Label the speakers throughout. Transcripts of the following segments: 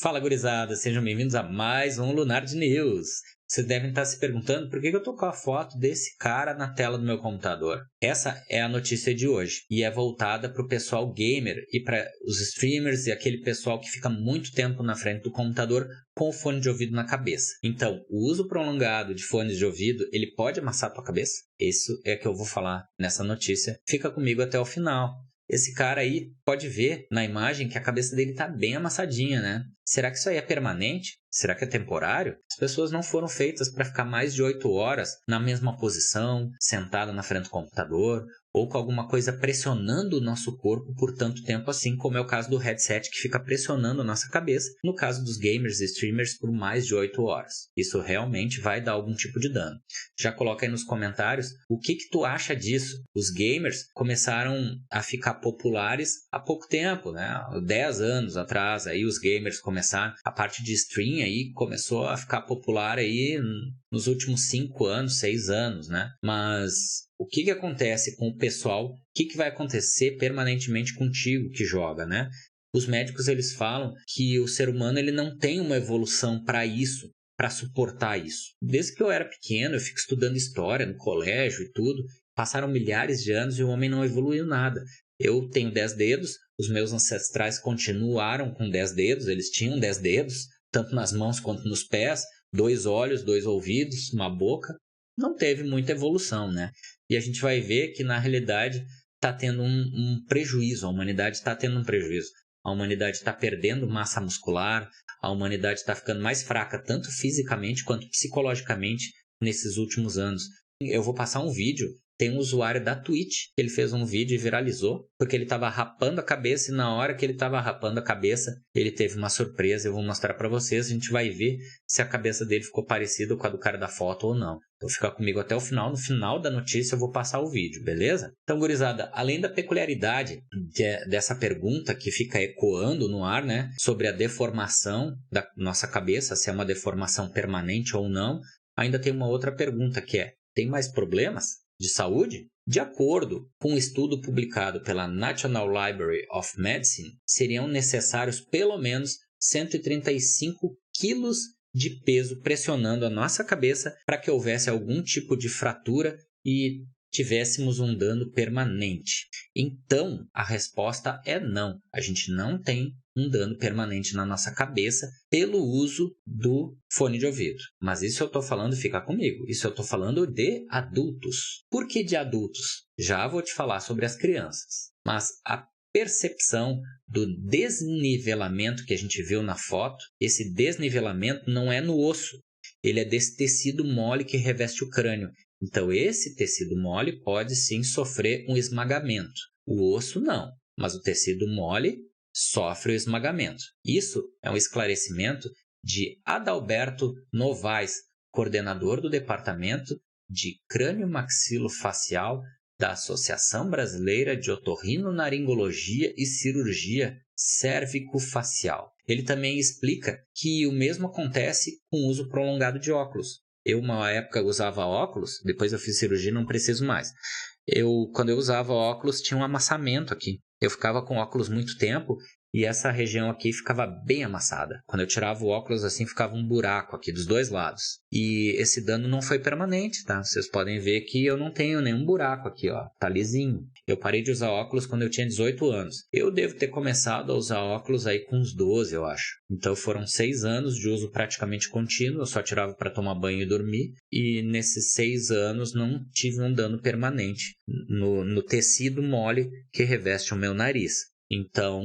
Speaker 1: Fala, gurizada, sejam bem-vindos a mais um Lunard News. Vocês devem estar se perguntando por que eu tô com a foto desse cara na tela do meu computador. Essa é a notícia de hoje e é voltada para o pessoal gamer e para os streamers e aquele pessoal que fica muito tempo na frente do computador com o fone de ouvido na cabeça. Então, o uso prolongado de fones de ouvido, ele pode amassar a tua cabeça? Isso é que eu vou falar nessa notícia. Fica comigo até o final. Esse cara aí pode ver na imagem que a cabeça dele tá bem amassadinha, né? Será que isso aí é permanente? Será que é temporário? As pessoas não foram feitas para ficar mais de 8 horas na mesma posição, sentada na frente do computador, ou com alguma coisa pressionando o nosso corpo por tanto tempo assim, como é o caso do headset que fica pressionando a nossa cabeça, no caso dos gamers e streamers por mais de 8 horas. Isso realmente vai dar algum tipo de dano. Já coloca aí nos comentários o que tu acha disso. Os gamers começaram a ficar populares há pouco tempo, né? 10 anos atrás, aí os gamers começaram, a parte de stream aí começou a ficar popular aí nos últimos 5 anos, 6 anos, né? Mas o que acontece com o pessoal? O que vai acontecer permanentemente contigo que joga, né? Os médicos, eles falam que o ser humano ele não tem uma evolução para isso, para suportar isso. Desde que eu era pequeno, eu fico estudando história no colégio e tudo. Passaram milhares de anos e o homem não evoluiu nada. Eu tenho 10 dedos, os meus ancestrais continuaram com 10 dedos, eles tinham 10 dedos, tanto nas mãos quanto nos pés, 2 olhos, 2 ouvidos, uma boca. Não teve muita evolução, né? E a gente vai ver que, na realidade, está tendo um prejuízo. A humanidade está tendo um prejuízo. A humanidade está perdendo massa muscular, a humanidade está ficando mais fraca, tanto fisicamente quanto psicologicamente, nesses últimos anos. Eu vou passar um vídeo. Tem um usuário da Twitch, ele fez um vídeo e viralizou, porque ele estava rapando a cabeça e na hora que ele estava rapando a cabeça, ele teve uma surpresa. Eu vou mostrar para vocês, a gente vai ver se a cabeça dele ficou parecida com a do cara da foto ou não. Então fica comigo até o final, no final da notícia eu vou passar o vídeo, beleza? Então, gurizada, além da peculiaridade dessa pergunta que fica ecoando no ar, né, sobre a deformação da nossa cabeça, se é uma deformação permanente ou não, ainda tem uma outra pergunta que é: tem mais problemas de saúde? De acordo com um estudo publicado pela National Library of Medicine, seriam necessários pelo menos 135 quilos de peso pressionando a nossa cabeça para que houvesse algum tipo de fratura e tivéssemos um dano permanente. Então, a resposta é não. A gente não tem um dano permanente na nossa cabeça pelo uso do fone de ouvido. Mas isso eu estou falando, fica comigo, isso eu estou falando de adultos. Por que de adultos? Já vou te falar sobre as crianças. Mas a percepção do desnivelamento que a gente viu na foto, esse desnivelamento não é no osso, ele é desse tecido mole que reveste o crânio. Então, esse tecido mole pode sim sofrer um esmagamento. O osso não, mas o tecido mole sofre o esmagamento. Isso é um esclarecimento de Adalberto Novaes, coordenador do Departamento de Crânio-Maxilofacial da Associação Brasileira de Otorrinolaringologia e Cirurgia Cérvico-Facial. Ele também explica que o mesmo acontece com o uso prolongado de óculos. Eu, uma época, usava óculos, depois eu fiz cirurgia e não preciso mais. Quando eu usava óculos, tinha um amassamento aqui. Eu ficava com óculos muito tempo e essa região aqui ficava bem amassada. Quando eu tirava o óculos, assim, ficava um buraco aqui dos dois lados. E esse dano não foi permanente, tá? Vocês podem ver que eu não tenho nenhum buraco aqui, ó. Tá lisinho. Eu parei de usar óculos quando eu tinha 18 anos. Eu devo ter começado a usar óculos aí com uns 12, eu acho. Então foram 6 anos de uso praticamente contínuo. Eu só tirava para tomar banho e dormir. E nesses 6 anos não tive um dano permanente no tecido mole que reveste o meu nariz. Então,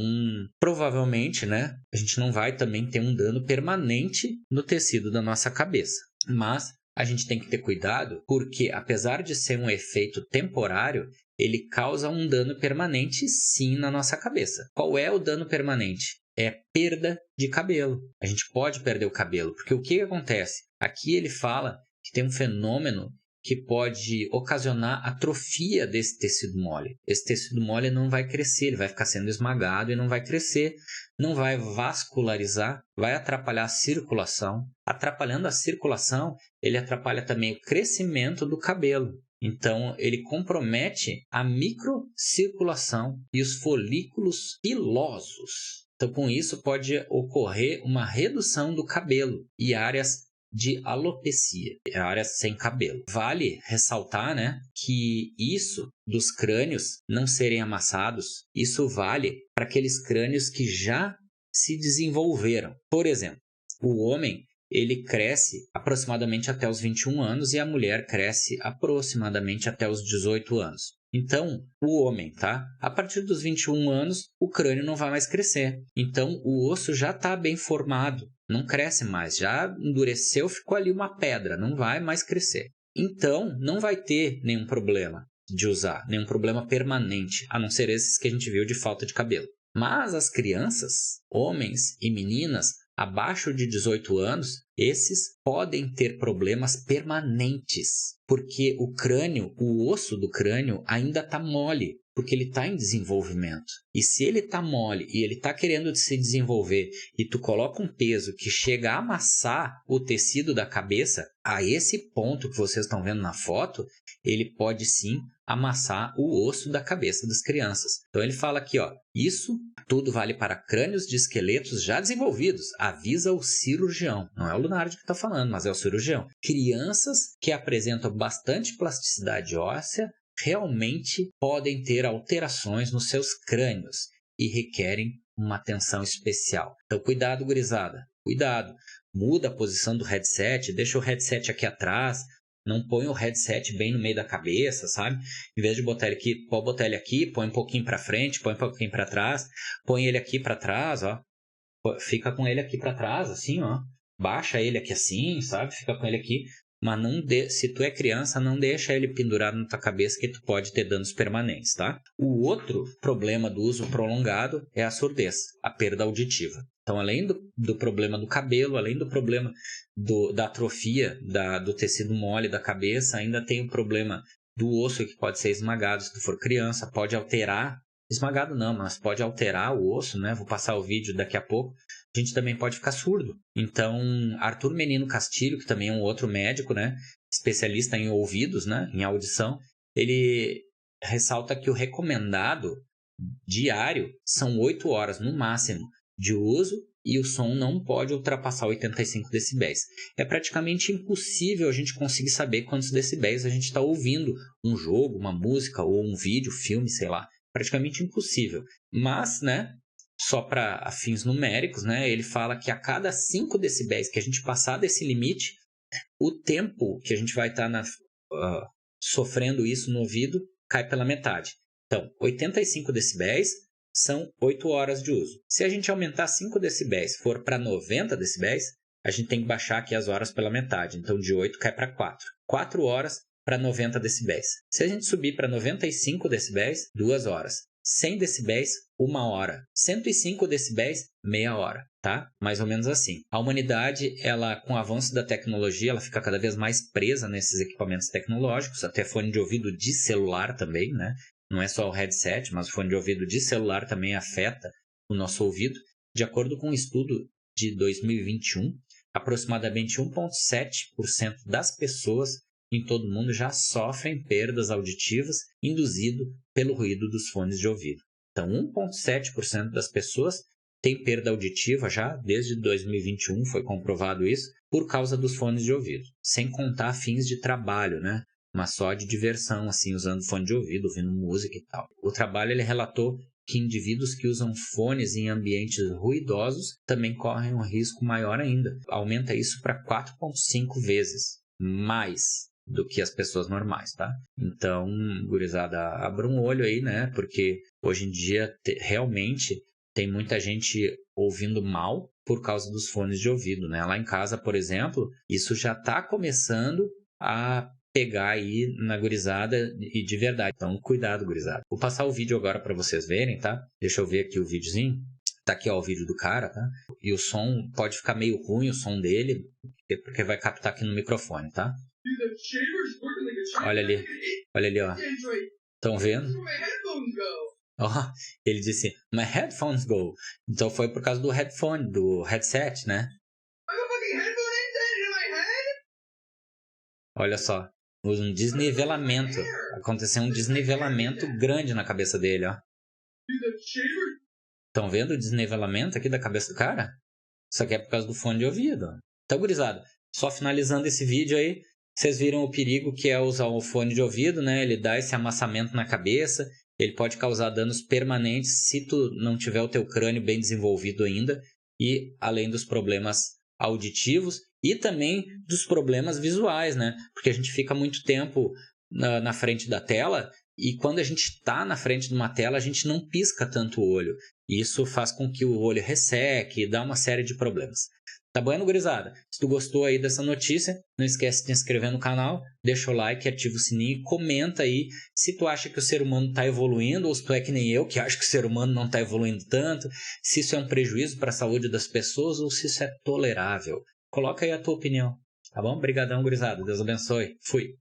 Speaker 1: provavelmente, né, a gente não vai também ter um dano permanente no tecido da nossa cabeça. Mas a gente tem que ter cuidado porque, apesar de ser um efeito temporário, ele causa um dano permanente sim na nossa cabeça. Qual é o dano permanente? É perda de cabelo. A gente pode perder o cabelo, porque o que acontece? Aqui ele fala que tem um fenômeno que pode ocasionar atrofia desse tecido mole. Esse tecido mole não vai crescer, ele vai ficar sendo esmagado e não vai crescer, não vai vascularizar, vai atrapalhar a circulação. Atrapalhando a circulação, ele atrapalha também o crescimento do cabelo. Então, ele compromete a microcirculação e os folículos pilosos. Então, com isso, pode ocorrer uma redução do cabelo e áreas de alopecia, áreas sem cabelo. Vale ressaltar, né, que isso dos crânios não serem amassados, isso vale para aqueles crânios que já se desenvolveram. Por exemplo, o homem, ele cresce aproximadamente até os 21 anos e a mulher cresce aproximadamente até os 18 anos. Então, o homem, tá? A partir dos 21 anos, o crânio não vai mais crescer. Então, o osso já está bem formado, não cresce mais, já endureceu, ficou ali uma pedra, não vai mais crescer. Então, não vai ter nenhum problema de usar, nenhum problema permanente, a não ser esses que a gente viu de falta de cabelo. Mas as crianças, homens e meninas, abaixo de 18 anos, esses podem ter problemas permanentes, porque o crânio, o osso do crânio ainda está mole, porque ele está em desenvolvimento. E se ele está mole e ele está querendo se desenvolver e tu coloca um peso que chega a amassar o tecido da cabeça, a esse ponto que vocês estão vendo na foto, ele pode sim amassar o osso da cabeça das crianças. Então ele fala aqui, ó, isso tudo vale para crânios de esqueletos já desenvolvidos. Avisa o cirurgião. Não é o Lunardi que está falando, mas é o cirurgião. Crianças que apresentam bastante plasticidade óssea realmente podem ter alterações nos seus crânios e requerem uma atenção especial. Então cuidado, gurizada. Cuidado. Muda a posição do headset, deixa o headset aqui atrás. Não põe o headset bem no meio da cabeça, sabe? Em vez de botar ele aqui, pode botar ele aqui, põe um pouquinho para frente, põe um pouquinho para trás, põe ele aqui para trás, ó. Fica com ele aqui para trás, assim, ó. Baixa ele aqui assim, sabe? Fica com ele aqui. Mas não se tu é criança, não deixa ele pendurado na tua cabeça que tu pode ter danos permanentes, tá? O outro problema do uso prolongado é a surdez, a perda auditiva. Então, além do problema do cabelo, além do problema da atrofia do tecido mole da cabeça, ainda tem o problema do osso que pode ser esmagado se tu for criança, pode alterar, esmagado não, mas pode alterar o osso, né? Vou passar o vídeo daqui a pouco. A gente também pode ficar surdo. Então, Arthur Menino Castilho, que também é um outro médico, né? Especialista em ouvidos, né? Em audição, ele ressalta que o recomendado diário são 8 horas no máximo de uso e o som não pode ultrapassar 85 decibéis. É praticamente impossível a gente conseguir saber quantos decibéis a gente está ouvindo um jogo, uma música ou um vídeo, filme, sei lá. Praticamente impossível. Mas, né, só para fins numéricos, né, ele fala que a cada 5 decibéis que a gente passar desse limite, o tempo que a gente vai estar sofrendo isso no ouvido cai pela metade. Então, 85 decibéis são 8 horas de uso. Se a gente aumentar 5 decibéis, for para 90 decibéis, a gente tem que baixar aqui as horas pela metade. Então, de 8 cai para 4. 4 horas para 90 decibéis. Se a gente subir para 95 decibéis, 2 horas. 100 decibéis, 1 hora. 105 decibéis, meia hora, tá? Mais ou menos assim. A humanidade, ela, com o avanço da tecnologia, ela fica cada vez mais presa nesses equipamentos tecnológicos, até fone de ouvido de celular também, né? Não é só o headset, mas o fone de ouvido de celular também afeta o nosso ouvido. De acordo com um estudo de 2021, aproximadamente 1,7% das pessoas em todo o mundo já sofrem perdas auditivas induzido pelo ruído dos fones de ouvido. Então, 1,7% das pessoas tem perda auditiva já desde 2021, foi comprovado isso, por causa dos fones de ouvido. Sem contar fins de trabalho, né? Mas só de diversão, assim, usando fone de ouvido, ouvindo música e tal. O trabalho, ele relatou que indivíduos que usam fones em ambientes ruidosos também correm um risco maior ainda. Aumenta isso para 4,5 vezes mais do que as pessoas normais, tá? Então, gurizada, abra um olho aí, né? Porque hoje em dia, realmente, tem muita gente ouvindo mal por causa dos fones de ouvido, né? Lá em casa, por exemplo, isso já está começando a pegar aí na gurizada e de verdade. Então, cuidado, gurizada. Vou passar o vídeo agora para vocês verem, tá? Deixa eu ver aqui o videozinho. Tá aqui, ó, o vídeo do cara, tá? E o som pode ficar meio ruim, o som dele, porque vai captar aqui no microfone, tá? Olha ali, ó. Estão vendo? Ó, ele disse, my headphones go. Então foi por causa do headphone, do headset, né? Olha só, um desnivelamento. Aconteceu um desnivelamento grande na cabeça dele, ó. Estão vendo o desnivelamento aqui da cabeça do cara? Isso aqui é por causa do fone de ouvido. Então, gurizada, só finalizando esse vídeo aí, vocês viram o perigo que é usar o fone de ouvido, né? Ele dá esse amassamento na cabeça, ele pode causar danos permanentes se tu não tiver o teu crânio bem desenvolvido ainda, e além dos problemas auditivos e também dos problemas visuais, né? Porque a gente fica muito tempo na frente da tela e quando a gente está na frente de uma tela, a gente não pisca tanto o olho. Isso faz com que o olho resseque e dá uma série de problemas. Tá bom, gurizada? Se tu gostou aí dessa notícia, não esquece de te inscrever no canal, deixa o like, ativa o sininho e comenta aí se tu acha que o ser humano está evoluindo ou se tu é que nem eu, que acha que o ser humano não está evoluindo tanto, se isso é um prejuízo para a saúde das pessoas ou se isso é tolerável. Coloca aí a tua opinião, tá bom? Obrigadão, gurizada. Deus abençoe. Fui.